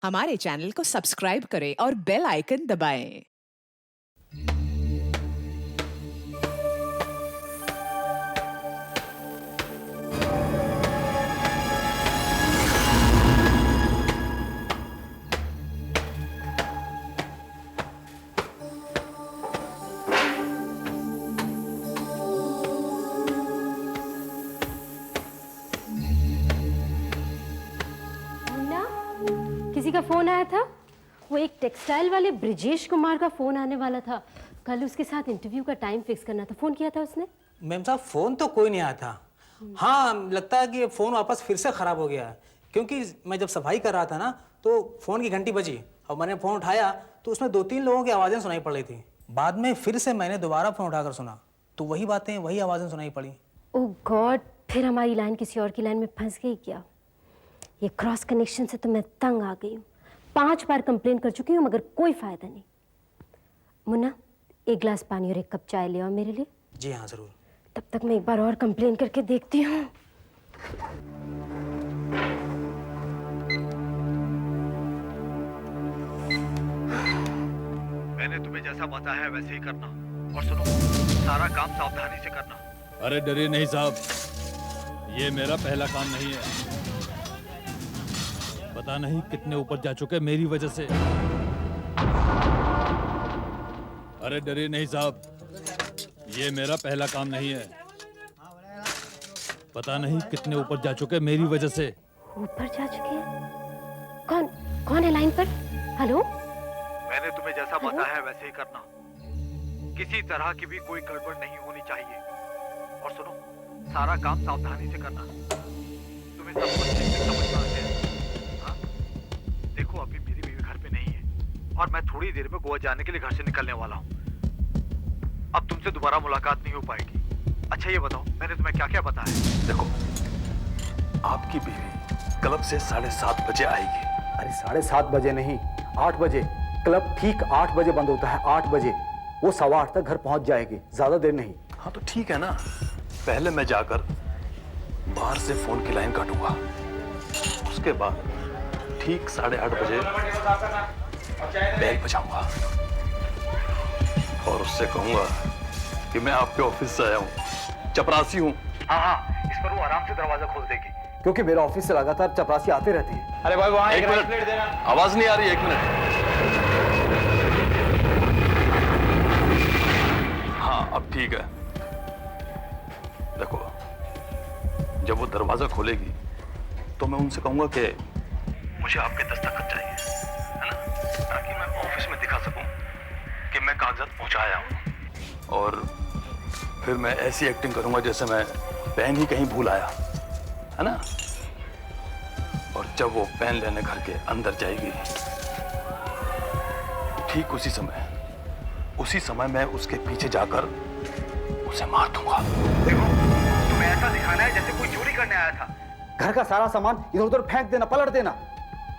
हमारे चैनल को सब्सक्राइब करें और बेल आइकन दबाएं। मुन्ना, किसी का फोन आया था। वो एक टेक्सटाइल वाले ब्रिजेश कुमार का फोन आने वाला था। कल उसके साथ इंटरव्यू का टाइम फिक्स करना था। फोन किया था उसने। मैम साहब फोन तो कोई नहीं आया था। हाँ, लगता है कि ये फोन वापस फिर से खराब हो गया है, क्योंकि मैं जब सफाई कर रहा था ना तो फोन की घंटी बजी और मैंने फोन उठाया तो उसमें 2-3 लोगों की आवाज़ें सुनाई पड़ रही थी। बाद में फिर से मैंने दोबारा फोन उठाकर सुना तो वही बातें, वही आवाज़ें सुनाई पड़ी। ओह गॉड, फिर हमारी लाइन किसी और की लाइन में फंस गई क्या? ये क्रॉस कनेक्शन से तो मैं तंग आ गई हूँ। 5 बार कंप्लेन कर चुकी हूँ मगर कोई फायदा नहीं। मुन्ना, एक गिलास पानी और एक कप चाय ले आओ मेरे लिए। जी हाँ, ज़रूर। तब तक मैं एक बार और कंप्लेन करके देखती हूँ। मैंने तुम्हें जैसा बताया है वैसे ही करना, और सुनो, सारा काम सावधानी से करना। अरे डरिए नहीं साहब, ये मेरा पहला काम नहीं है। पता नहीं कितने ऊपर जा चुके मेरी वजह से। अरे डरिए नहीं साहब, ये मेरा पहला काम नहीं है। पता नहीं कितने ऊपर जा चुके मेरी वजह से। ऊपर जा चुके हैं? कौन कौन है लाइन पर? हेलो? मैंने तुम्हें जैसा बताया है वैसे ही करना। किसी तरह की भी कोई गड़बड़ नहीं होनी चाहिए, और सुनो, सारा काम सावधानी से करना। तुम्हें सब कुछ ठीक से समझना है। हाँ? देखो, अभी मेरी बीवी घर पे नहीं है और मैं थोड़ी देर में गोवा जाने के लिए घर से निकलने वाला हूँ। अब तुमसे दोबारा मुलाकात नहीं हो पाएगी। अच्छा ये बताओ, मैंने तुम्हें क्या क्या बताया? देखो, आपकी बीवी क्लब से 7:30 बजे आएगी। अरे 7:30 बजे नहीं, 8 बजे। क्लब ठीक 8 बजे बंद होता है, 8 बजे। वो 8:15 तक घर पहुंच जाएगी, ज्यादा देर नहीं। हाँ तो ठीक है ना, पहले मैं जाकर बाहर से फोन की लाइन काटूंगा, उसके बाद ठीक 8:30 बजे बेल बजाऊंगा और उससे कहूंगा कि मैं आपके ऑफिस से आया हूँ, चपरासी हूँ। हाँ, इस पर वो आराम से दरवाजा खोल देगी। क्योंकि मेरे ऑफिस से लगातार चपरासी आते रहते हैं। अरे भाई वहाँ एक मिनट, आवाज नहीं आ रही, 1 मिनट। हाँ अब ठीक है। देखो, जब वो दरवाजा खोलेगी तो मैं उनसे कहूंगा कि मुझे आपके दस्तखत चाहिए, है ना, ताकि मैं ऑफिस में दिखा सकूं कि मैं कागजात पहुंचाया हूं। और फिर मैं ऐसी एक्टिंग करूंगा जैसे मैं पेन ही कहीं भूल आया, है ना। और जब वो पेन लेने घर के अंदर जाएगी, ठीक उसी समय मैं उसके पीछे जाकर उसे मार दूंगा। देखो, तुम्हें ऐसा दिखाना है जैसे कोई चोरी करने आया था। घर का सारा सामान इधर उधर फेंक देना, पलट देना।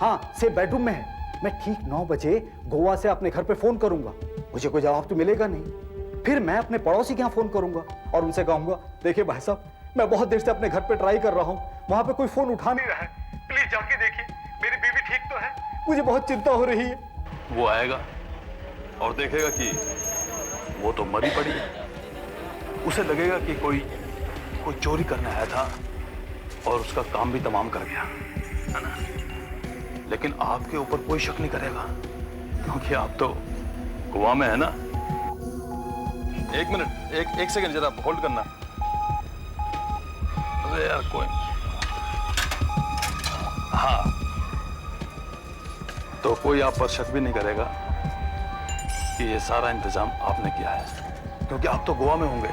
हाँ, से बेडरूम में है। मैं ठीक 9 बजे गोवा से अपने घर पे फोन करूंगा। मुझे कोई जवाब तो मिलेगा नहीं। फिर मैं अपने पड़ोसी के यहाँ फोन करूंगा और उनसे कहूंगा, देखिए भाई साहब, मैं बहुत देर से अपने घर पे ट्राई कर रहा हूँ, वहां पे कोई फोन उठा नहीं रहा है, प्लीज जाके देखिए, मेरी बीवी ठीक तो है। मुझे बहुत चिंता हो रही है। वो आएगा और देखेगा कि वो तो मरी पड़ी है। उसे लगेगा कि कोई चोरी करने आया था और उसका काम भी तमाम कर गया, है ना। लेकिन आपके ऊपर कोई शक नहीं करेगा, क्योंकि आप तो गोवा में है ना। 1 मिनट, एक सेकंड जरा होल्ड करना। अरे यार कोई, हाँ, तो कोई आप पर शक भी नहीं करेगा कि ये सारा इंतजाम आपने किया है, क्योंकि आप तो गोवा में होंगे।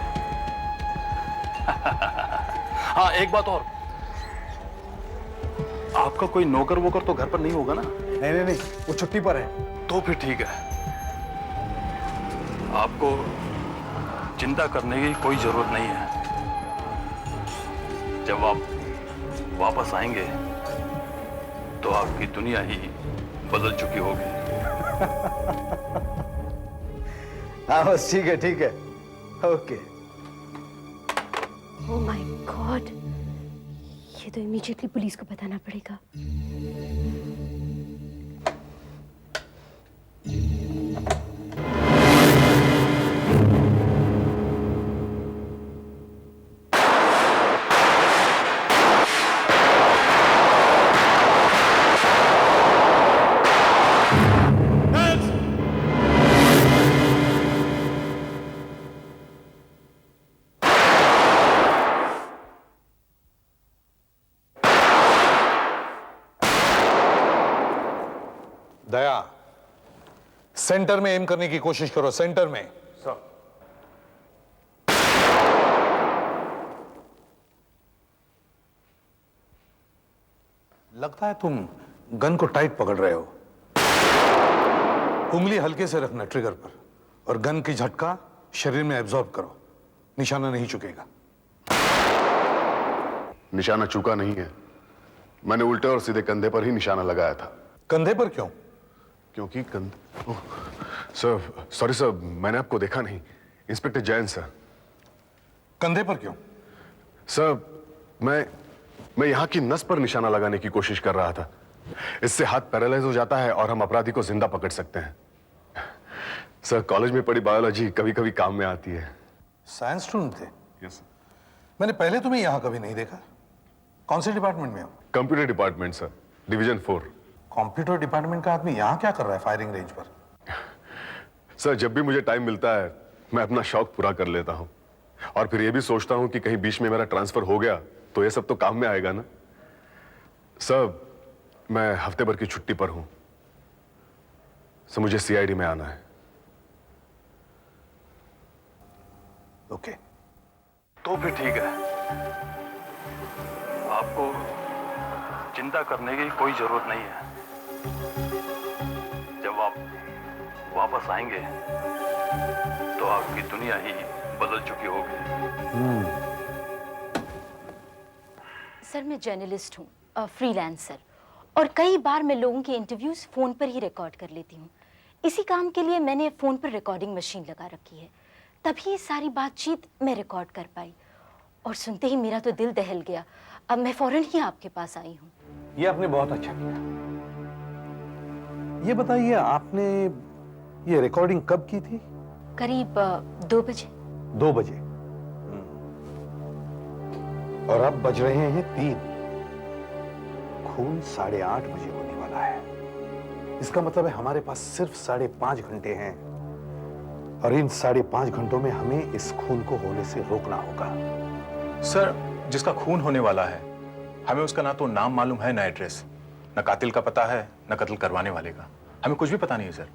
हाँ, एक बात और, आपका कोई नौकर वोकर तो घर पर नहीं होगा ना? नहीं, वो छुट्टी पर है। तो फिर ठीक है, आपको चिंता करने की कोई जरूरत नहीं है। जब आप वापस आएंगे तो आपकी दुनिया ही बदल चुकी होगी। हाँ बस ठीक है, ओके। ओह माय गॉड, ये तो इमीडिएटली पुलिस को बताना पड़ेगा। दया, सेंटर में एम करने की कोशिश करो, सेंटर में। सर। लगता है तुम गन को टाइट पकड़ रहे हो। उंगली हल्के से रखना ट्रिगर पर, और गन की झटका शरीर में एब्जॉर्ब करो। निशाना नहीं चुकेगा। निशाना चूका नहीं है, मैंने उल्टे और सीधे कंधे पर ही निशाना लगाया था। कंधे पर क्यों? क्योंकि सर, सॉरी सर, मैंने आपको देखा नहीं। Inspector Jain sir. कंधे पर क्यों? सर, मैं यहां की नस पर निशाना लगाने की कोशिश कर रहा था। इससे हाथ पैरालाइज हो जाता है और हम अपराधी को जिंदा पकड़ सकते हैं। सर, कॉलेज में पढ़ी बायोलॉजी कभी कभी काम में आती है। साइंस स्टूडेंट थे? Yes sir. मैंने पहले तुम्हें यहां कभी नहीं देखा। कौन से डिपार्टमेंट में हो? Computer department sir, division 4। Computer department का आदमी यहां क्या कर रहा है फायरिंग रेंज पर? सर, जब भी मुझे टाइम मिलता है मैं अपना शौक पूरा कर लेता हूं, और फिर यह भी सोचता हूं कि कहीं बीच में मेरा ट्रांसफर हो गया तो यह सब तो काम में आएगा ना। सर, मैं हफ्ते भर की छुट्टी पर हूं। सर, मुझे सीआईडी में आना है। ओके। तो फिर ठीक है, आपको चिंता करने की कोई जरूरत नहीं है। जब आप वापस आएंगे तो आपकी दुनिया ही बदल चुकी होगी। सर, मैं जर्नलिस्ट हूँ, फ्रीलांसर, और कई बार मैं लोगों के इंटरव्यूज फोन पर ही रिकॉर्ड कर लेती हूँ। इसी काम के लिए मैंने फोन पर रिकॉर्डिंग मशीन लगा रखी है, तभी ये सारी बातचीत मैं रिकॉर्ड कर पाई। और सुनते ही मेरा तो दिल दहल गया। अब मैं फौरन ही आपके पास आई हूँ। ये आपने बहुत अच्छा किया। ये बताइए, आपने ये रिकॉर्डिंग कब की थी? करीब 2 बजे। 2 बजे। और अब बज रहे हैं 3। खून 8:30 बजे होने वाला है। इसका मतलब है हमारे पास सिर्फ 5.5 घंटे हैं, और इन 5.5 घंटों में हमें इस खून को होने से रोकना होगा। सर, जिसका खून होने वाला है, हमें उसका ना तो नाम मालूम है, ना एड्रेस, ना कातिल का पता है, ना कत्ल करवाने वाले का। हमें कुछ भी पता नहीं है सर।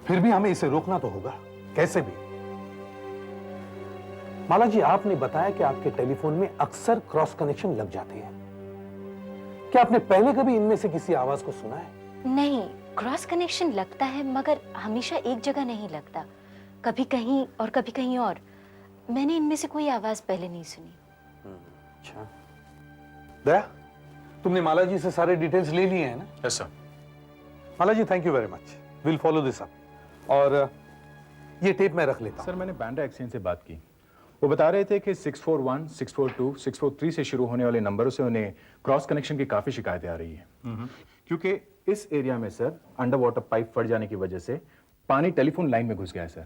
फिर भी हमें इसे रोकना तो होगा, कैसे भी। माला जी, आपने बताया कि आपके टेलीफोन में अक्सर क्रॉस कनेक्शन लग जाते हैं। क्या आपने पहले कभी इनमें से किसी आवाज को सुना है? नहीं, क्रॉस कनेक्शन लगता है मगर हमेशा एक जगह नहीं लगता, कभी कहीं और कभी कहीं और। मैंने इनमें से कोई आवाज पहले नहीं सुनी। अच्छा। दया, तुमने माला जी से सारे डिटेल्स ले लिए हैं ना? Yes sir. Mala ji, thank you very much. Will follow this up. और ये टेप मैं रख लेता हूं। सर, मैंने बांद्रा एक्सचेंज से बात की। वो बता रहे थे कि 641, 642, 643 से शुरू होने वाले नंबरों से उन्हें क्रॉस कनेक्शन की काफी शिकायतें आ रही हैं। क्योंकि इस एरिया में सर अंडर वाटर पाइप फट जाने की वजह से पानी टेलीफोन लाइन में घुस गया है सर,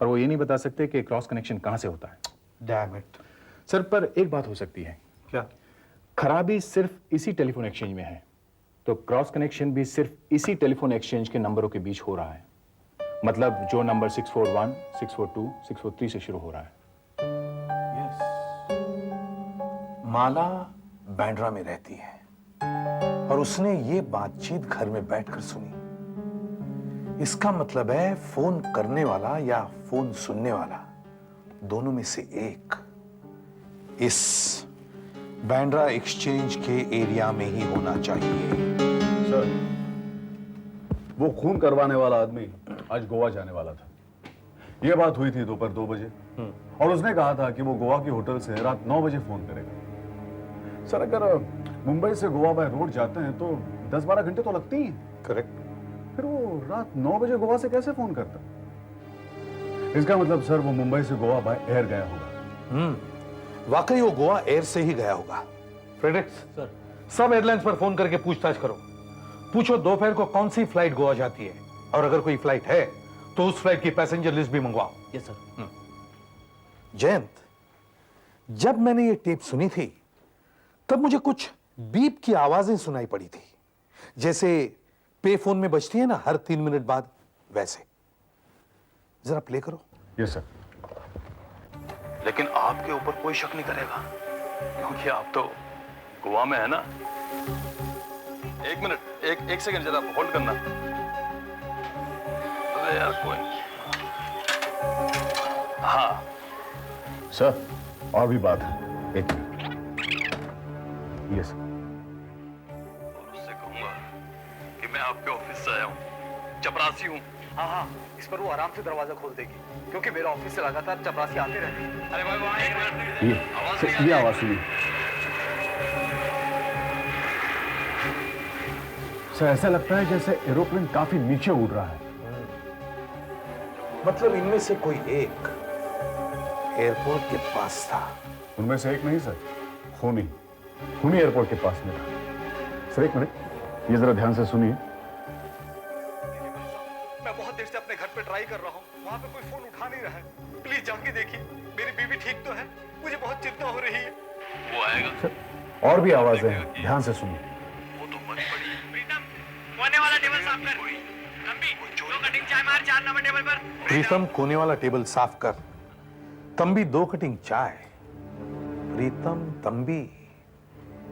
पर वो ये नहीं बता सकते कि क्रॉस कनेक्शन कहां से होता है। Damn it. सर, पर एक बात हो सकती है। क्या? खराबी सिर्फ इसी टेलीफोन एक्सचेंज में है, तो क्रॉस कनेक्शन भी सिर्फ इसी टेलीफोन एक्सचेंज के नंबरों के बीच हो रहा है। मतलब जो नंबर 641, 642, 643 से शुरू हो रहा है। माला बांद्रा में रहती है और उसने ये बातचीत घर में बैठकर सुनी। इसका मतलब है फोन करने वाला या फोन सुनने वाला, दोनों में से एक इस बांद्रा एक्सचेंज के एरिया में ही होना चाहिए। सर, वो खून करवाने वाला आदमी आज गोवा जाने वाला था। यह बात हुई थी दोपहर 2 बजे, और उसने कहा था कि वो गोवा के होटल से रात 9 बजे फोन करेगा। सर, अगर मुंबई से गोवा बाय रोड जाते हैं तो 10-12 घंटे तो लगते ही हैं। करेक्ट। फिर वो रात 9 बजे गोवा से कैसे फोन करता? इसका मतलब सर वो मुंबई से गोवा बाय एयर गया होगा। वाकई वो गोवा एयर से ही गया होगा। फ्रेडरिक्स सर, सब एयरलाइंस पर फोन करके पूछताछ करो। पूछो दोपहर को कौन सी फ्लाइट गोवा जाती है, और अगर कोई फ्लाइट है तो उस फ्लाइट की पैसेंजर लिस्ट भी मंगवाओ। Yes sir. जयंत, जब मैंने ये टेप सुनी थी तब मुझे कुछ बीप की आवाजें सुनाई पड़ी थी, जैसे पे फोन में बजती है ना हर 3 मिनट बाद, वैसे। जरा प्ले करो। Yes sir. लेकिन आपके ऊपर कोई शक नहीं करेगा, क्योंकि आप तो गोवा में है ना। एक मिनट, एक सेकंड, जरा होल्ड करना। है यार कोई। हाँ सर, और भी बात है, एक मिनट। यस और उससे कहूंगा कि मैं आपके ऑफिस से आया हूँ, चपरासी हूँ। हाँ हाँ, इस पर वो आराम से दरवाजा खोल देगी, क्योंकि मेरे ऑफिस से लगातार चपरासी आते रहते हैं। अरे भाई वहाँ एक मिनट, ये आवाज सुनिए सर। ऐसा लगता है जैसे एरोप्लेन काफी नीचे उड़ रहा है। मतलब इनमें से कोई एक एयरपोर्ट के पास था। उनमें से एक नहीं सर, खूनी एयरपोर्ट के पास में था। सर एक मिनट, ये जरा ध्यान से सुनिए। मैं बहुत देर से अपने घर पे ट्राई कर रहा हूँ, वहाँ पे कोई फोन उठा नहीं रहा है। प्लीज जाके देखिए, मेरी बीवी ठीक तो है? मुझे बहुत चिंता हो रही है। वो आएगा। सर, और भी आवाजें हैं, ध्यान से सुनिए। वो तो मत पड़ी। प्रीतम, कोने वाला टेबल साफ कर। तंबी, दो कटिंग चाय मार 4 नंबर टेबल पर। प्रीतम कोने वाला टेबल साफ कर। तंबी 2 कटिंग चाय। प्रीतम, तंबी,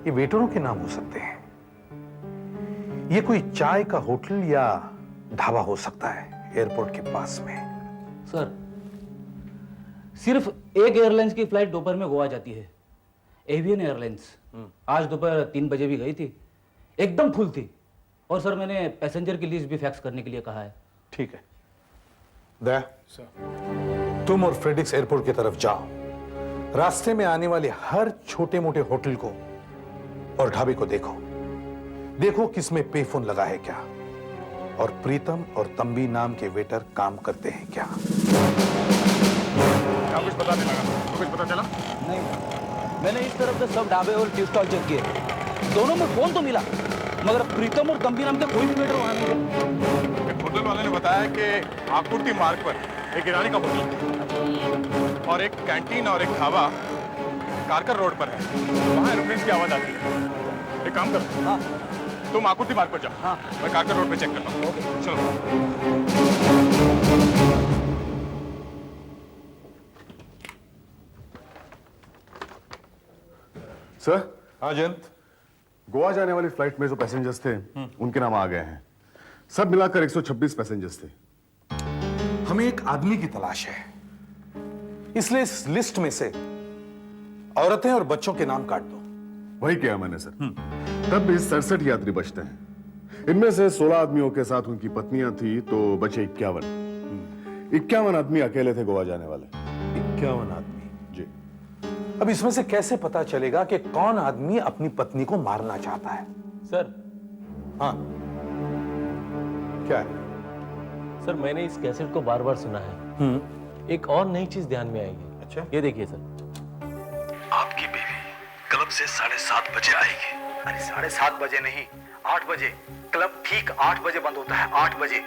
ये वेटरों के नाम हो सकते हैं। ये कोई चाय का होटल या ढाबा हो सकता है एयरपोर्ट के पास में। सर, सिर्फ एक एयरलाइंस की फ्लाइट दोपहर में गोवा जाती है, एवियन एयरलाइंस। आज दोपहर 3 बजे भी गई थी, एकदम फुल थी। और सर, मैंने पैसेंजर की लिस्ट भी फैक्स करने के लिए कहा है। ठीक है दया, तुम और फ्रेडिक्स एयरपोर्ट की तरफ जाओ। रास्ते में आने वाले हर छोटे मोटे होटल को और ढाबे को देखो किसमें पे फोन लगा है क्या, और प्रीतम और तंबी नाम के वेटर काम करते हैं क्या। कुछ पता नहीं लगा? कुछ पता चला? नहीं, मैंने इस तरफ से सब ढाबे और टी स्टॉल चेक किए, दोनों में फोन तो मिला, मगर प्रीतम और तंबी नाम के कोई भी वेटर वहां नहीं है। होटल वाले ने बताया कि आकुर्ति मार्ग पर एक ईरानी का होटल और एक कैंटीन और एक ढाबा कारकर रोड पर है। वहाँ एरोप्लेन की आवाज आती है। एक काम करो, हाँ, तुम आकुर्ति मार्ग पर जाओ। हाँ, मैं कारकर रोड पे चेक करता हूँ। ओके, चलो। सर, हाँ जयंत, गोवा जाने वाली फ्लाइट में जो पैसेंजर्स थे, उनके नाम आ गए हैं। सब मिलाकर 126 पैसेंजर्स थे। हमें एक आदमी की तलाश है, इसलिए इस लिस्ट में से औरतें और बच्चों के नाम काट दो। वही किया मैंने सर। तब भी 67 यात्री बचते हैं। इनमें से 16 आदमियों के साथ उनकी पत्नियां थी, तो बचे 51 आदमी अकेले थे गोवा जाने वाले। 51 आदमी? जी। अब इसमें से कैसे पता चलेगा कि कौन आदमी अपनी पत्नी को मारना चाहता है? सर, हाँ, क्या है? सर मैंने इस कैसेट को बार बार सुना है। एक और नई चीज ध्यान में आएगी। अच्छा, ये देखिए सर। आपकी बीवी क्लब से 7:30 बजे आएगी। अरे 7:30 बजे नहीं, 8 बजे। क्लब ठीक 8 बजे बंद होता है, 8 बजे।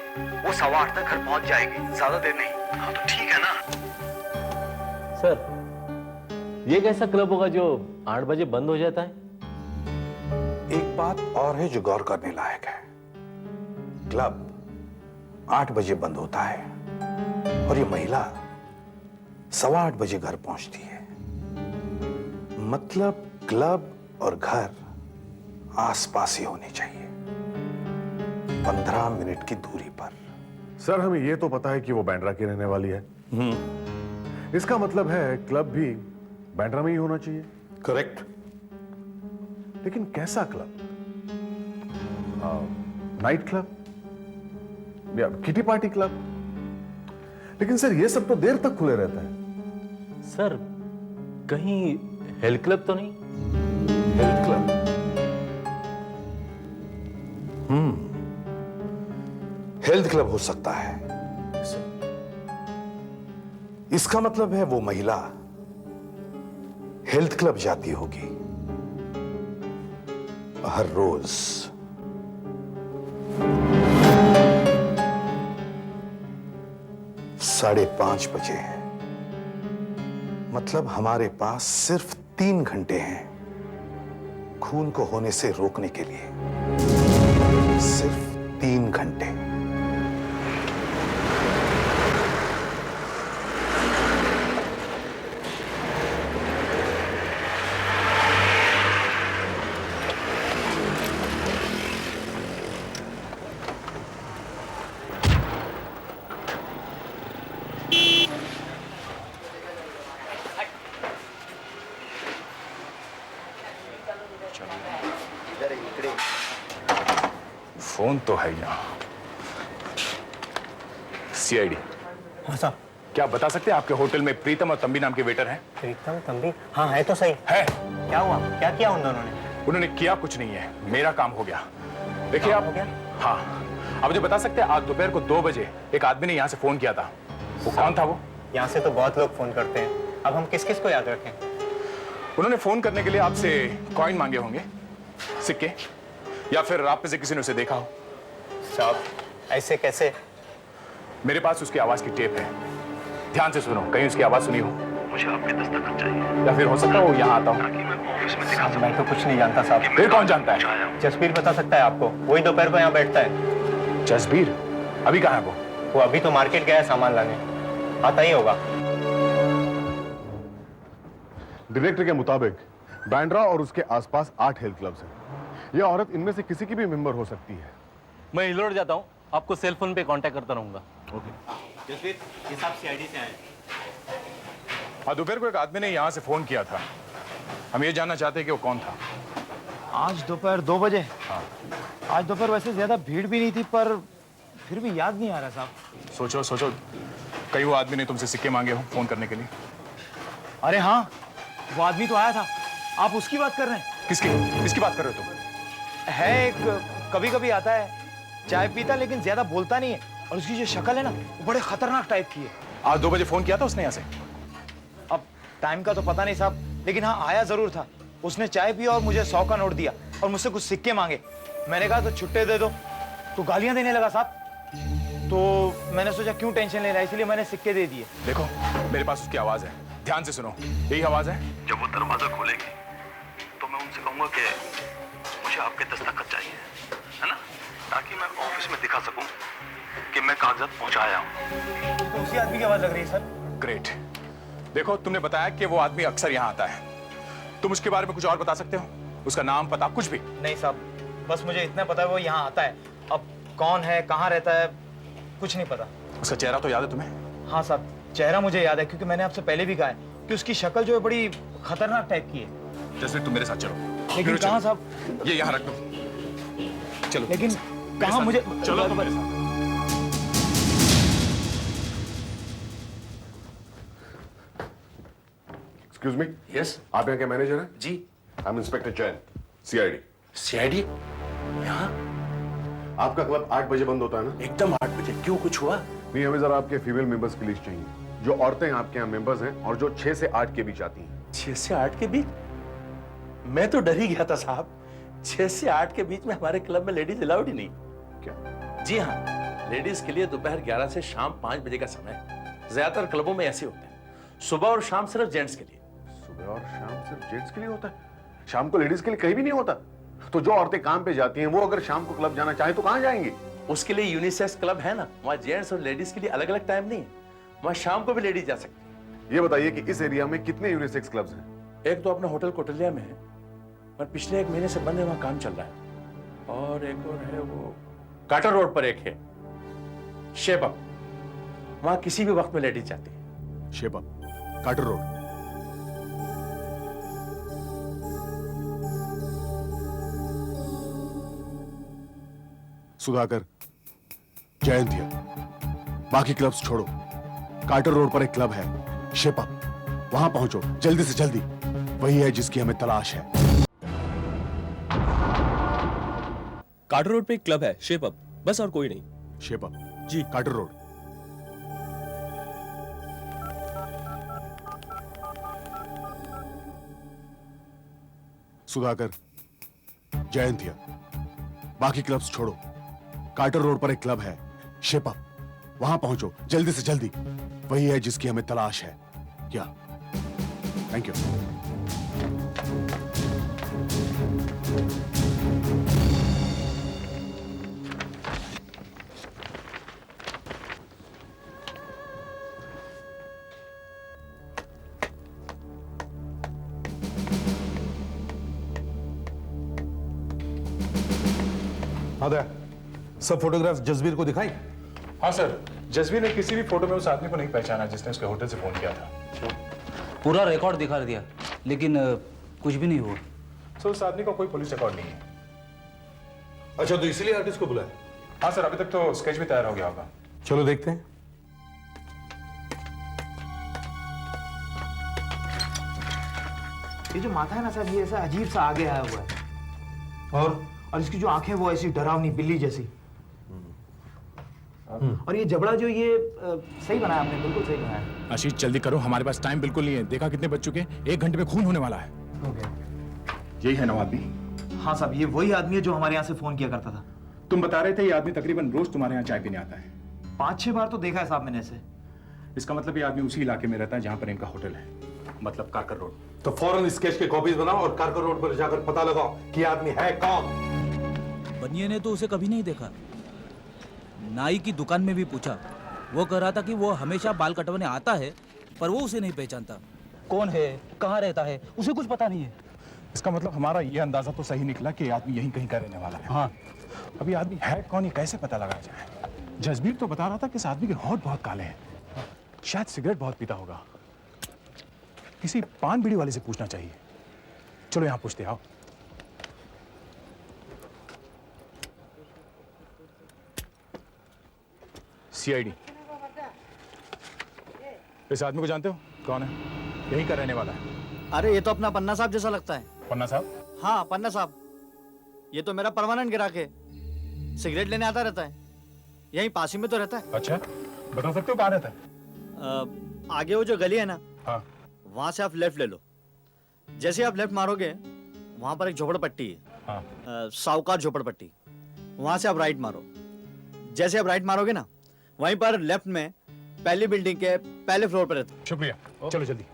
वो 8:15 तक घर पहुंच जाएगी, ज्यादा देर नहीं। हाँ तो ठीक है ना। सर, ये कैसा क्लब होगा जो 8 बजे बंद हो जाता है? एक बात और है जो गौर करने लायक है। क्लब 8 बजे बंद होता है और ये महिला 8:15 बजे घर पहुंचती है। मतलब क्लब और घर आसपास ही होने चाहिए, 15 मिनट की दूरी पर। सर, हमें यह तो पता है कि वो बैंड्रा की रहने वाली है। इसका मतलब है क्लब भी बैंड्रा में ही होना चाहिए। करेक्ट। लेकिन कैसा क्लब? नाइट क्लब या किटी पार्टी क्लब? लेकिन सर, ये सब तो देर तक खुले रहता है। सर, कहीं हेल्थ क्लब तो नहीं? Health club? हेल्थ क्लब हो सकता है। इसका मतलब है वो महिला हेल्थ क्लब जाती होगी हर रोज। 5:30 बजे है, मतलब हमारे पास सिर्फ 3 घंटे हैं खून को होने से रोकने के लिए। सिर्फ 3 घंटे। फोन तो है यहाँ। सीआईडी। हाँ साहब। क्या आप बता सकते हैं आपके होटल में प्रीतम और तंबी नाम के वेटर हैं? प्रीतम तंबी? हाँ है तो सही। है? क्या हुआ? क्या किया उन दोनों ने? उन्होंने किया कुछ नहीं है, मेरा काम हो गया। देखिए आप, हाँ, आप मुझे बता सकते हैं आज दोपहर को 2 बजे एक आदमी ने यहाँ से फोन किया था, वो कौन था? वो यहाँ से तो बहुत लोग फोन करते हैं, अब हम किस किस को याद रखें? उन्होंने फोन करने के लिए आपसे कॉइन मांगे होंगे, सिक्के, या फिर आप में से किसी ने उसे देखा हो। साहब ऐसे कैसे? मेरे पास उसकी आवाज की टेप है, ध्यान से सुनो, कहीं उसकी आवाज सुनी हो। मुझे आपके दस्तखत चाहिए, या फिर हो सकता है वो यहाँ आता हो। ताकि मैं ऑफिस में दिखा सकूं। मैं तो कुछ नहीं जानता साहब। फिर कौन जानता है? जसबीर बता सकता है आपको, वही दोपहर को यहाँ बैठता है। जसबीर? अभी कहाँ है वो? वो अभी तो मार्केट गया है सामान लाने, आता ही होगा। डायरेक्टर के मुताबिक बांद्रा और उसके आसपास 8 हेल्थ क्लब्स हैं। यह औरत इनमें से किसी की भी मेंबर हो सकती है। मैं हिलोड़ जाता हूँ, आपको सेल फोन पे कांटेक्ट करता रहूंगा। ओके। जसबीर, ये साहब सीआईडी से आए। हाँ, दोपहर को एक आदमी ने यहाँ से फोन किया था, हम ये जानना चाहते हैं कि वो कौन था। आज दोपहर 2 बजे? हाँ। आज दोपहर वैसे ज्यादा भीड़ भी नहीं थी, पर फिर भी याद नहीं आ रहा साहब। सोचो सोचो, कहीं वो आदमी ने तुमसे सिक्के मांगे हो फोन करने के लिए? अरे हाँ, वो आदमी तो आया था। आप उसकी बात कर रहे हैं? किसकी बात कर रहे हो तुम? है एक, कभी कभी आता है, चाय पीता लेकिन ज्यादा बोलता नहीं है, और उसकी जो शक्ल है ना वो बड़े खतरनाक टाइप की है। आज 2 बजे फोन किया था उसने यहाँ से? अब टाइम का तो पता नहीं साहब, लेकिन हाँ आया जरूर था। उसने चाय पिया और मुझे 100 का नोट दिया और मुझसे कुछ सिक्के मांगे। मैंने कहा तो छुट्टे दे दो, तो गालियां देने लगा साहब। तो मैंने सोचा क्यों टेंशन ले रहा है, इसलिए मैंने सिक्के दे दिए। देखो मेरे पास उसकी आवाज है, ध्यान से सुनो, यही आवाज है। जब वो दरवाजा खोलेगी तो मैं उनसे कहूंगा कि मुझे आपके दस्तखत चाहिए, है ना, ताकि मैं ऑफिस में दिखा सकूं कि मैं कागजात पहुंचाया हूं। तो उसी आदमी की आवाज लग रही है सर। ग्रेट। देखो तुमने बताया कि वो आदमी अक्सर यहाँ आता है, तुम उसके बारे में कुछ और बता सकते हो? उसका नाम पता कुछ भी? नहीं साहब, बस मुझे इतना पता है वो यहाँ आता है। अब कौन है, कहाँ रहता है, कुछ नहीं पता। उसका चेहरा तो याद है तुम्हें? हाँ साहब, चेहरा मुझे याद है, क्योंकि मैंने आपसे पहले भी कहा है कि उसकी शक्ल जो है बड़ी खतरनाक टाइप की है। जसवीर तुम मेरे साथ चलो। लेकिन कहाँ साहब? ये यहाँ रख दो, चलो। लेकिन कहाँ? मुझे चलो तो मेरे साथ। Excuse me. यस। आप यहाँ के मैनेजर हैं? जी। I am inspector Jain, CID. CID? यहाँ? आपका क्लब 8 बजे बंद होता है ना? एकदम 8 बजे। क्यों, कुछ हुआ? नहीं, हमें जरा आपके फीमेल मेंबर्स की लिस्ट चाहिए, जो औरतें आपके यहाँ मेंबर्स हैं और जो 6 से 8 के बीच आती हैं। 6 से 8 के बीच? मैं तो डर ही गया था साहब, 6 से 8 के बीच में हमारे क्लब में लेडीज अलाउड ही नहीं। क्या? जी हाँ, लेडीज के लिए दोपहर 11 से शाम 5 बजे का समय है। ज्यादातर क्लबों में ऐसे होते हैं। सुबह और शाम सिर्फ जेंट्स के लिए। सुबह और शाम सिर्फ जेंट्स के लिए होता है? शाम को लेडीज के लिए कहीं भी नहीं होता? तो जो औरतें काम पे जाती हैं वो अगर शाम को क्लब जाना चाहे तो कहाँ जाएंगी? उसके लिए यूनिसेक्स क्लब है ना, वहाँ जेंट्स और लेडीज के लिए अलग अलग टाइम नहीं है, वहाँ शाम को भी लेडीज जा सकती है। ये बताइए कि इस एरिया में कितने यूनिसेक्स क्लब्स हैं? एक तो अपना होटल कोटलिया में है, और पिछले 1 महीने से बंद है, वहाँ काम चल रहा है। और एक और है, वो काटर रोड पर एक है, शेप अप, वहाँ किसी भी वक्त में लेडीज जाती है। Shape up, Carter road. Sudhakar, Jaintia, बाकी क्लब्स छोड़ो, कार्टर रोड पर एक क्लब है, शेप अप, वहां पहुंचो जल्दी से जल्दी, वही है जिसकी हमें तलाश है। कार्टर रोड पे एक क्लब है, शेप अप, बस और कोई नहीं। शेप अप जी, कार्टर रोड। सुधाकर, जयंतिया, बाकी क्लब्स छोड़ो, कार्टर रोड पर एक क्लब है, शेप अप, वहां पहुंचो जल्दी से जल्दी, वही है जिसकी हमें तलाश है। क्या? Thank you. सब फोटोग्राफ्स जसबीर को दिखाई? हाँ सर, जसबीर ने किसी भी फोटो में उस आदमी को नहीं पहचाना जिसने उसके होटल से फोन किया था। पूरा रिकॉर्ड दिखा दिया, लेकिन कुछ भी नहीं हुआ। सर उस आदमी का कोई पुलिस रिकॉर्ड नहीं है। अच्छा, तो इसीलिए आर्टिस्ट को बुलाया? हाँ सर, अभी तक तो स्केच भी तैयार हो गया होगा। चलो देखते हैं। ये जो माथा है ना साहब, ये ऐसा अजीब सा आगे आया हुआ है, और इसकी जो आंखें वो ऐसी डरावनी बिल्ली जैसी। और ये जबड़ा जो ये सही बनाया आपने, बिल्कुल सही बनाया। आशीष जल्दी करो, हमारे पास टाइम बिल्कुल नहीं है। देखा कितने बज चुके हैं, 1 घंटे में खून होने वाला है। यही है ना आदमी? हाँ साहब, ये वही आदमी है जो हमारे यहाँ से फोन किया करता था। तुम बता रहे थे ये आदमी तकरीबन रोज तुम्हारे यहाँ चाय पीने आता है। 5-6 बार तो देखा है साहब मैंने इसे। इसका मतलब ये आदमी उसी इलाके में रहता है जहाँ पर इनका होटल है, मतलब काकर रोड। तो फौरन स्केच के कॉपीज बनाओ और कारकर रोड पर जाकर पता लगाओ कि आदमी है कौन। बनिए ने तो उसे कभी नहीं देखा। नाई की दुकान में भी पूछा, वो कह रहा था कि वो हमेशा बाल कटवाने आता है, पर वो उसे नहीं पहचानता। कौन है, कहाँ रहता है, उसे कुछ पता नहीं है। इसका मतलब हमारा ये अंदाजा तो सही निकला कि आदमी यहीं कहीं का रहने वाला है। हाँ, अभी आदमी है कौन, ये कैसे पता लगाया जाए? जसबीर तो बता रहा था कि इस आदमी के होंठ बहुत काले हैं, शायद सिगरेट बहुत पीता होगा। किसी पान बीड़ी वाले से पूछना चाहिए। चलो यहाँ पूछते, आओ। सीआईडी। इस आदमी को जानते हो? कौन है? यहीं का रहने वाला है। अरे ये तो अपना पन्ना साहब जैसा लगता है। पन्ना साहब? हाँ, पन्ना साहब। ये तो मेरा परमानेंट ग्राहक है, सिगरेट लेने आता रहता है, यहीं पास ही में तो रहता है। अच्छा, बता सकते हो कहाँ रहता है? आगे वो जो गली है ना, हाँ, वहां से आप लेफ्ट ले लो। जैसे आप लेफ्ट मारोगे, वहां पर एक झोपड़पट्टी है। हाँ। साहूकार झोपड़पट्टी। वहां से आप राइट मारो। जैसे आप राइट मारोगे ना, वहीं पर लेफ्ट में पहली बिल्डिंग के पहले फ्लोर पर रहता है। शुक्रिया, चलो जल्दी।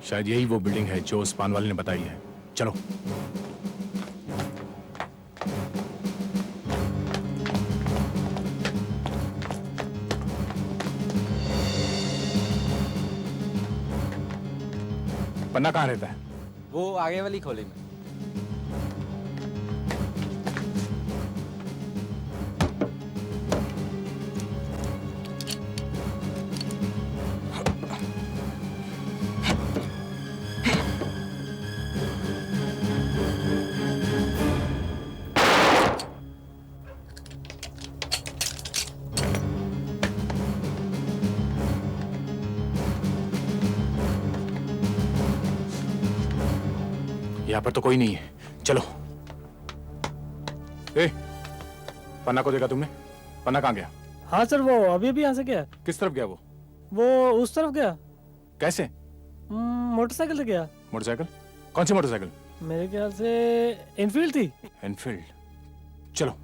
शायद यही वो बिल्डिंग है जो उस पान वाले ने बताई है। चलो। पन्ना कहाँ रहता है? वो आगे वाली खोली में। यहाँ पर तो कोई नहीं है, चलो। ए, पन्ना को देखा तुमने? पन्ना कहाँ गया? हाँ सर, वो अभी अभी यहाँ से गया। किस तरफ गया वो? वो उस तरफ गया। कैसे? मोटरसाइकिल से गया। मोटरसाइकिल? कौन सी मोटरसाइकिल? मेरे ख्याल से इनफील्ड थी। इनफील्ड? चलो।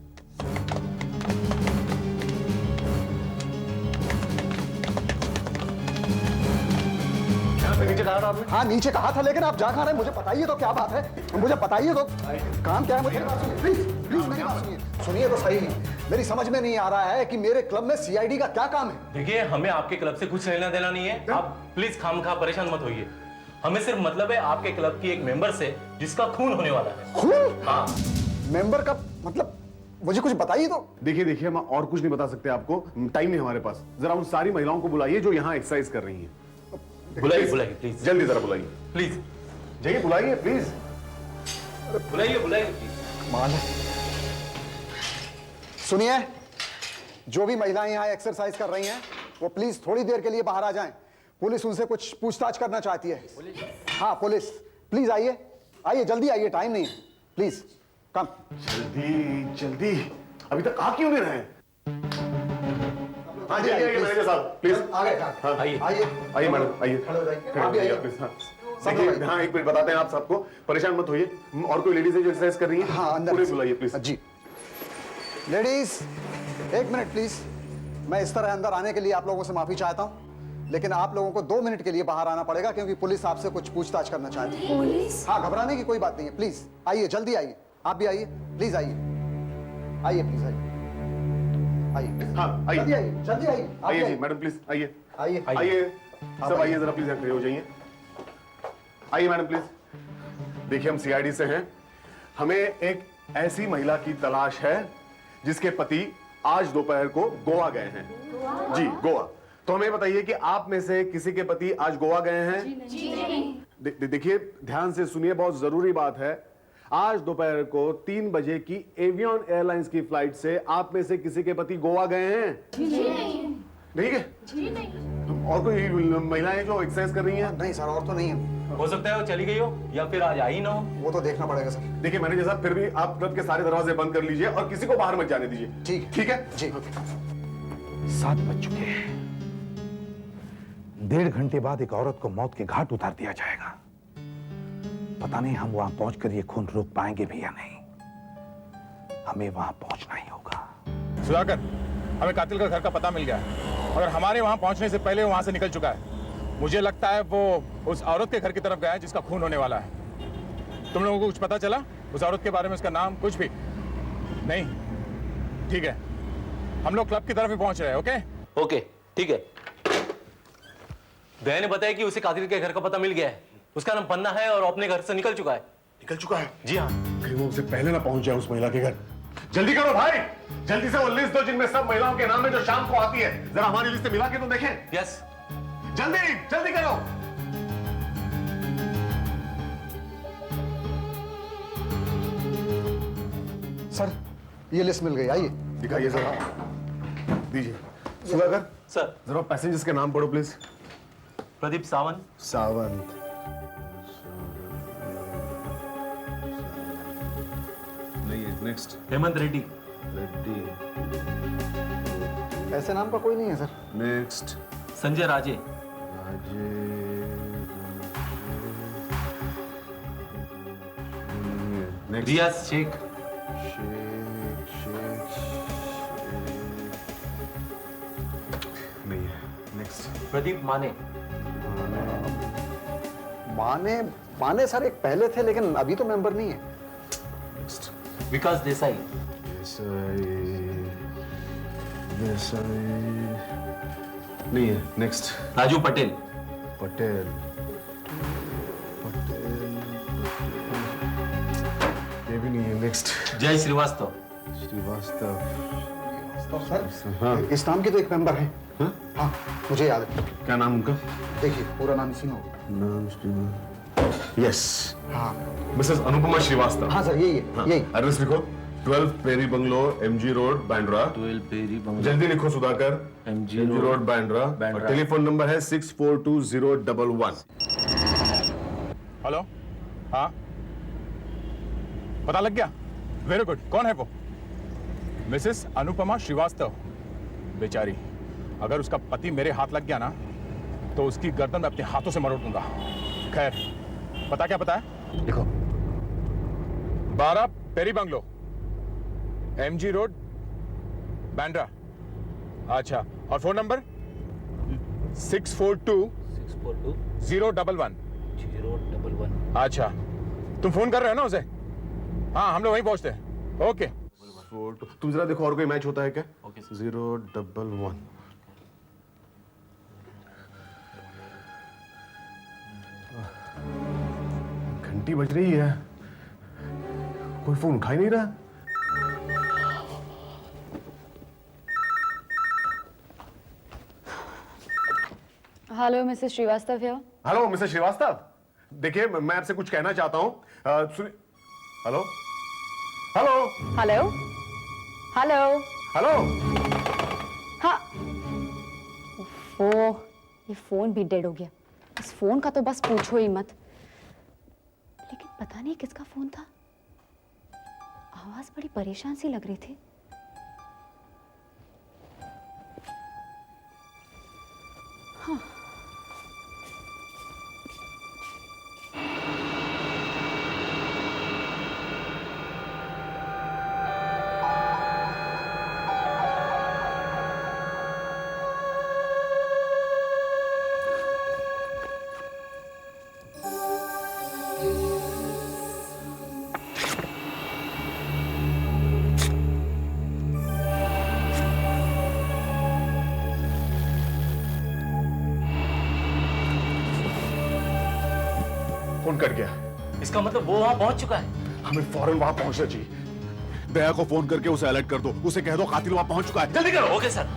नीचे कहा था आपने? हाँ नीचे कहा था, लेकिन आप जा कहाँ रहे हैं? मुझे बताइए तो क्या बात है, मुझे बताइए तो काम क्या है। मुझे प्लीज प्लीज मेरी बात सुनिए, सुनिए तो सही। मेरी समझ में नहीं आ रहा है कि मेरे क्लब में सीआईडी का क्या काम है। देखिए, हमें आपके क्लब से कुछ लेना देना नहीं है। आप प्लीज खामखा परेशान मत होइए। हमें सिर्फ मतलब है आपके क्लब की एक मेंबर से जिसका खून होने वाला है। खून? हाँ। मेंबर का मतलब? मुझे कुछ बताइए तो। देखिए हम और कुछ नहीं बता सकते आपको, टाइम नहीं हमारे पास। जरा उन सारी महिलाओं को बुलाइए जो यहाँ एक्सरसाइज कर रही हैं। बुलाइए प्लीज, जल्दी जरा बुलाइए प्लीज। जाइए बुलाइए प्लीज, बुलाइए प्लीज। माल है। सुनिए, जो भी महिलाएं यहाँ एक्सरसाइज कर रही हैं वो प्लीज थोड़ी देर के लिए बाहर आ जाएं। पुलिस उनसे कुछ पूछताछ करना चाहती है। हाँ पुलिस, प्लीज आइए, आइए जल्दी आइए, टाइम नहीं है, प्लीज कम। जल्दी जल्दी, अभी तक आ क्यों नहीं रहे? हाँ जी, आइए मैनेजर साहब प्लीज। आइए आइए मैडम, आइए खड़े होइए प्लीज। देखिए हाँ, एक मिनट बताते हैं आप सबको, परेशान मत होइए। और कोई लेडीज है जो एक्सरसाइज कर रही है? हाँ अंदर पूरे बुलाइए प्लीज। जी लेडीज, एक मिनट प्लीज। मैं इस तरह अंदर आने के लिए आप लोगों से माफी चाहता हूँ, लेकिन आप लोगों को 2 मिनट के लिए बाहर आना पड़ेगा क्योंकि पुलिस आपसे कुछ पूछताछ करना चाहती है। पुलिस? हाँ, घबराने की कोई बात नहीं है, प्लीज आइए, जल्दी आइए। आप भी आइए प्लीज, आइए आइए प्लीज, आइए आइए। हाँ आइए, जल्दी आइए, जल्दी आइए। आइए जी मैडम प्लीज, आइए आइए आइए सब आइए, जरा प्लीज खड़े हो जाइए। आइए मैडम प्लीज। देखिए हम सीआईडी से हैं, हमें एक ऐसी महिला की तलाश है जिसके पति आज दोपहर को गोवा गए हैं। जी गोवा। तो हमें बताइए कि आप में से किसी के पति आज गोवा गए हैं? जी नहीं। देखिए, ध्यान से सुनिए, बहुत जरूरी बात है। आज दोपहर को 3 बजे की एवियन एयरलाइंस की फ्लाइट से आप में से किसी के पति गोवा गए हैं? जी नहीं। नहीं है? जी नहीं। और कोई महिलाएं जो एक्सरसाइज कर रही हैं? नहीं सर, और तो नहीं है। हो सकता है वो चली गई हो या फिर आज आई ना हो। वो तो देखना पड़ेगा सर। देखिए मैनेजर साहब, फिर भी आप क्लब के सारे दरवाजे बंद कर लीजिए और किसी को बाहर मत जाने दीजिए। ठीक है जी। 7 बज चुके हैं। 1.5 घंटे बाद एक औरत को मौत के घाट उतार दिया जाएगा। पता नहीं हम वहां पहुंचकर ये खून रोक पाएंगे भी या नहीं। हमें वहां पहुंचना ही होगा। सुधाकर, हमें कातिल का घर का पता मिल गया है, मगर हमारे वहां पहुंचने से पहले वहां से निकल चुका है। मुझे लगता है वो उस औरत के घर की तरफ गया है जिसका खून होने वाला है। तुम लोगों को कुछ पता चला उस औरत के बारे में, उसका नाम कुछ भी? नहीं? ठीक है, हम लोग क्लब की तरफ ही पहुंच रहे हैं। ओके ओके ठीक है। दया ने बताया कि उसे कातिल के घर का पता मिल गया है। उसका नाम पन्ना है और अपने घर से निकल चुका है। निकल चुका है? जी हाँ। कहीं वो उससे पहले ना पहुंच जाए उस महिला के घर। जल्दी करो भाई, जल्दी से वो लिस्ट दो जिनमें सब महिलाओं के नाम है जो शाम को आती है। जरा हमारी लिस्ट मिला के तो देखें। यस, जल्दी जल्दी करो। सर, ये लिस्ट मिल गई, आइए। दिखाइए जरा, दीजिए। सुधाकर सर, जरा पैसेंजर्स के नाम पढ़ो प्लीज। प्रदीप सावंत। सावंत, नहीं है। नेक्स्ट, हेमंत रेड्डी। रेड्डी, ऐसे नाम का कोई नहीं है सर। नेक्स्ट, संजय राजे। राजे, नेक्स्ट, रियाज शेख। नहीं है। नेक्स्ट, प्रदीप माने। माने सर एक पहले थे लेकिन अभी तो मेंबर नहीं है। विकास देसाई। नहीं है। नेक्स्ट, राजू पटेल। पटेल, ये भी नहीं है। नेक्स्ट, जय श्रीवास्तव। सर, हाँ। इस नाम की तो एक मेंबर है। हाँ, मुझे याद है। क्या नाम उनका? देखिए, पूरा नाम इसी में होगा। नाम यस, हाँ, मिसेस अनुपमा श्रीवास्तव। हाँ सर, यही है। यही एड्रेस लिखो। 12 Perry bungalow, MG road, Bandra. 12 Perry bungalow. जल्दी लिखो सुधाकर। MG road, Bandra. और टेलीफोन नंबर है 642011। हेलो, हाँ, पता लग गया? Very good. कौन है वो? मिसेस अनुपमा श्रीवास्तव। बेचारी, अगर उसका पति मेरे हाथ लग गया ना तो उसकी गर्दन मैं अपने हाथों से मरोड़ दूंगा। खैर, पता क्या पता है? लिखो। 12 Perry bungalow, MG road, Bandra. अच्छा, और फोन नंबर 642-011। अच्छा, तुम फोन कर रहे हो ना उसे? हाँ, हम लोग वहीं पहुंचते हैं। ओके। तुम जरा देखो और कोई मैच होता है क्या? 011। घंटी बज रही है, कोई फोन उठा ही नहीं रहा। हेलो मिसेस श्रीवास्तव है। हेलो मिसेस श्रीवास्तव, देखिए मैं आपसे कुछ कहना चाहता हूँ। Hello hello hello hello hello. हाँ, वो ये फोन भी डेड हो गया। इस फोन का तो बस पूछो ही मत। लेकिन पता नहीं किसका फोन था। आवाज बड़ी परेशान सी लग रही थी। हाँ, फोन कट गया। इसका मतलब वो वहां पहुंच चुका है। हमें फौरन वहां पहुंचना चाहिए। दया को फोन करके उसे अलर्ट कर दो। उसे कह दो कातिल वहां पहुंच चुका है। जल्दी करो। Okay sir.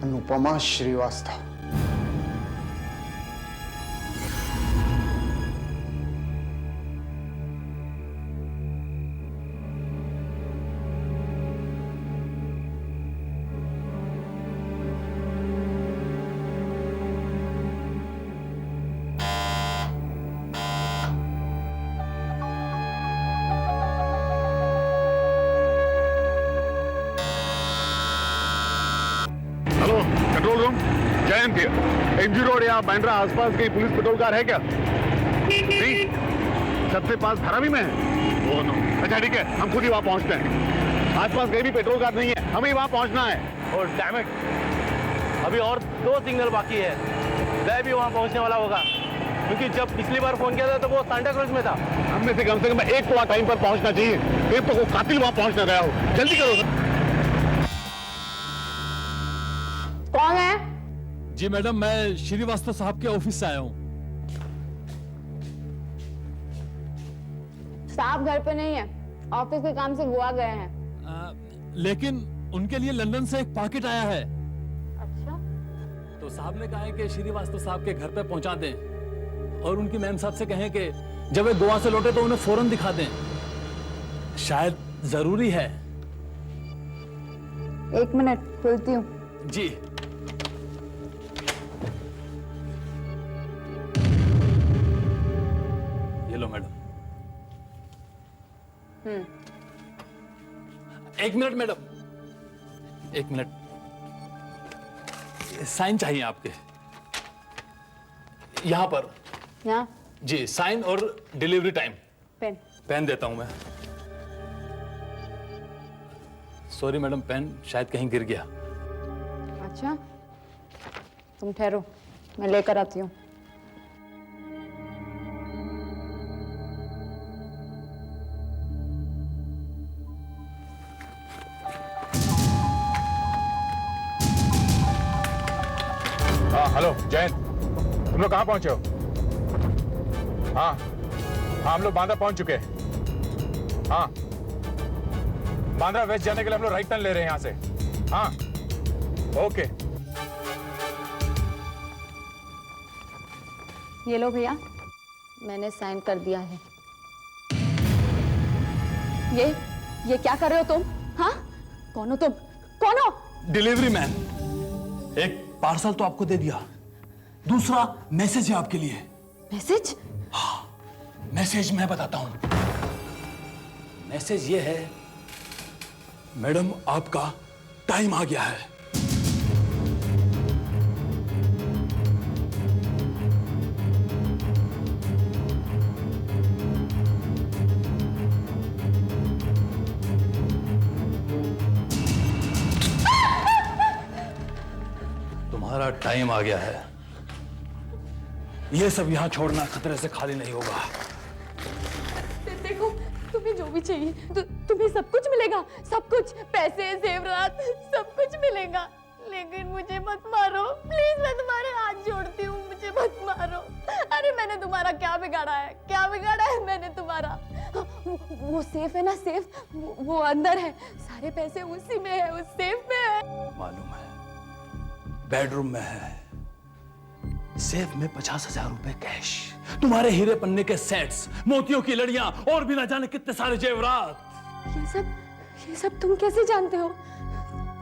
Anupama Srivastava. Control room, Jayant here. MG road या बांद्रा आसपास कहीं पुलिस पेट्रोल कार है क्या? नहीं, सबसे पास धारावी में है। Oh no. अच्छा ठीक है, हम खुद ही वहां पहुंचते हैं। आसपास कहीं भी पेट्रोल कार नहीं है, हमें वहां पहुंचना है। और डैम इट, अभी और 2 सिग्नल बाकी है। जय भी वहां पहुंचने वाला होगा, क्योंकि जब पिछली बार फोन किया था तो वो सांता क्रूज में था। हमने से कम एक को टाइम पर पहुंचना चाहिए। फिर तो वो कातिल वहां पहुंच ना गया हो। जल्दी करो। कौन है? जी मैडम, मैं श्रीवास्तव साहब के ऑफिस से आया हूँ। साहब घर पे नहीं है, ऑफिस के काम से गोवा गए हैं। लेकिन उनके लिए लंदन से एक पैकेट आया है। अच्छा? तो साहब ने कहा है कि श्रीवास्तव साहब के घर पे पहुंचा दें, और उनकी मैम साहब से कहें कि जब वे गोवा से लौटे तो उन्हें फौरन दिखा दें। शायद जरूरी है। 1 मिनट, खुलती हूँ। जी। ये लो madam. 1 minute madam, 1 minute. Sign चाहिए आपके यहां पर। यहाँ? जी, साइन और डिलीवरी टाइम। पेन। पेन देता हूं मैं। सॉरी मैडम, पेन शायद कहीं गिर गया। अच्छा, तुम ठहरो, मैं लेकर आती हूँ। हाँ हेलो जयंत, तुम लोग कहाँ पहुंचे हो? हाँ हाँ, हम लोग बांद्रा पहुंच चुके हैं। हाँ, बांद्रा वेस्ट जाने के लिए हम लोग राइट टर्न ले रहे हैं यहाँ से। हाँ ओके। ये लो भैया, मैंने साइन कर दिया है। ये क्या कर रहे हो तुम? हाँ, कौन हो तुम? कौन हो? Delivery man. एक पार्सल तो आपको दे दिया, दूसरा मैसेज है आपके लिए। मैसेज? हाँ, मैसेज मैं बताता हूं। मैसेज ये है, मैडम आपका टाइम आ गया है। तुम्हारा टाइम आ गया है। ये सब यहां छोड़ना खतरे से खाली नहीं होगा। देखो, तुम्हें जो भी चाहिए तुम्हें सब कुछ मिलेगा। सब कुछ, पैसे, जेवरात, सब कुछ मिलेगा। लेकिन मुझे मत मारो प्लीज, मैं तुम्हारे हाथ जोड़ती हूँ, मुझे मत मारो। अरे मैंने तुम्हारा क्या बिगाड़ा है? क्या बिगाड़ा है मैंने तुम्हारा? वो सेफ है ना, सेफ वो अंदर है, सारे पैसे उसी में है, उस सेफ में है। मालूम है, बेडरूम में है। सेफ में 50,000 रुपए कैश, तुम्हारे हीरे पन्ने के सेट्स, मोतियों की लड़ियां और भी ना जाने कितने सारे जेवरात। ये सब तुम कैसे जानते हो?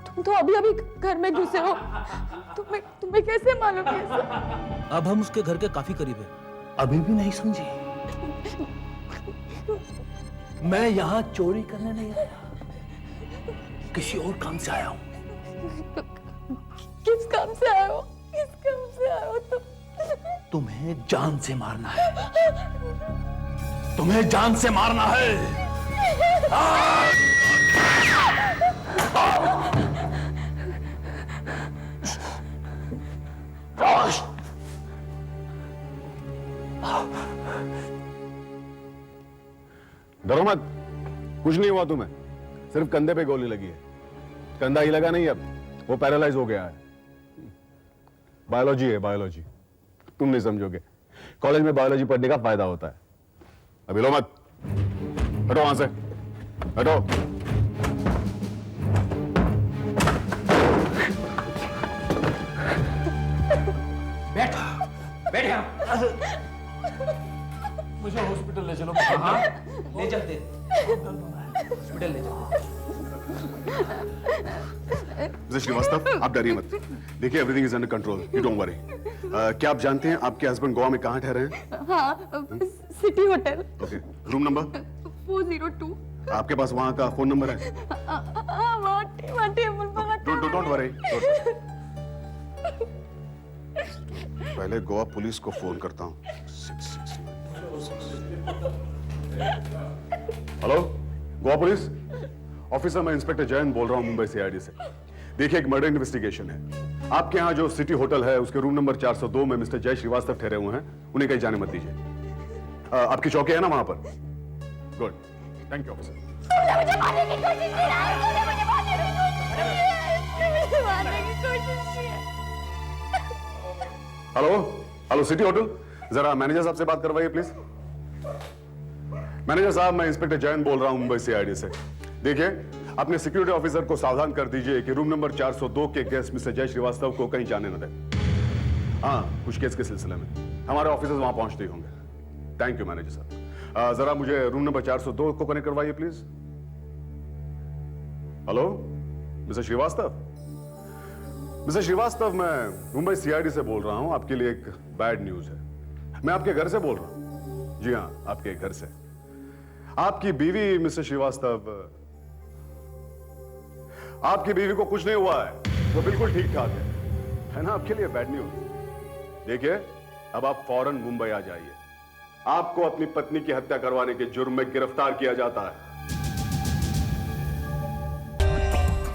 तुम तो अभी अभी घर में घुसे हो। तुम्हें कैसे मालूम है सब? अब हम उसके घर के काफी करीब है। अभी भी नहीं समझी? मैं यहाँ चोरी करने नहीं आया, किसी और काम से आया हूँ। किस काम से आए हो? किस काम से आए हो तुम? तुम्हें जान से मारना है, तुम्हें जान से मारना है। डरो मत, कुछ नहीं हुआ तुम्हें, सिर्फ कंधे पे गोली लगी है। कंधा ही लगा नहीं, अब वो पैरालाइज हो गया है। बायोलॉजी है, बायोलॉजी। तुम नहीं समझोगे, कॉलेज में बायोलॉजी पढ़ने का फायदा होता है। अभी लो मत, हटो वहां से, हटो। मिस्टर श्रीवास्तव, आप डरिए मत। देखिए, everything is under control, you don't worry. क्या आप जानते हैं आपके हस्बैंड गोवा में कहाँ ठहरे हैं? हाँ, city hotel. Okay, room number 402। आपके पास वहाँ का फोन नंबर है? वहाँ टेबल पर डोंट वरी। पहले गोवा पुलिस को फोन करता हूँ। हेलो, गोवा पुलिस ऑफिसर, मैं इंस्पेक्टर जयंत बोल रहा हूँ मुंबई सीआईडी से। देखिए, एक मर्डर इन्वेस्टिगेशन है। आपके यहाँ जो सिटी होटल है उसके रूम नंबर 402 में मिस्टर जय श्रीवास्तव ठहरे हुए हैं, उन्हें कहीं जाने मत दीजिए। आपकी चौकी है ना वहां पर? Good, thank you officer. मुझे मारने की कोशिश की है, मुझे मारने की कोशिश की है। हेलो सिटी होटल, जरा मैनेजर साहब से बात करवाइए प्लीज। मैनेजर साहब, मैं इंस्पेक्टर जयंत बोल रहा हूं मुंबई सीआईडी से। देखिए, अपने सिक्योरिटी ऑफिसर को सावधान कर दीजिए कि रूम नंबर 402 के गेस्ट मिस्टर जय श्रीवास्तव को कहीं जाने न दें। हाँ, कुछ केस के सिलसिले में हमारे ऑफिसर्स वहां पहुंचते ही होंगे। थैंक यू मैनेजर साहब। जरा मुझे रूम नंबर 402 को कनेक्ट करवाइए please. Hello mister Srivastava. Mister Srivastava, मैं मुंबई सीआईडी से बोल रहा हूं। आपके लिए एक बैड न्यूज है। मैं आपके घर से बोल रहा हूं। जी हां, आपके घर से। आपकी बीवी मिस्टर श्रीवास्तव, आपकी बीवी को कुछ नहीं हुआ है, वो बिल्कुल ठीक ठाक है ना? आपके लिए बैड न्यूज। देखिए, अब आप फौरन मुंबई आ जाइए। आपको अपनी पत्नी की हत्या करवाने के जुर्म में गिरफ्तार किया जाता है।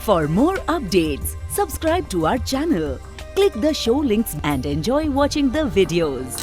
For more updates, subscribe to our channel, click the show links and enjoy watching the videos.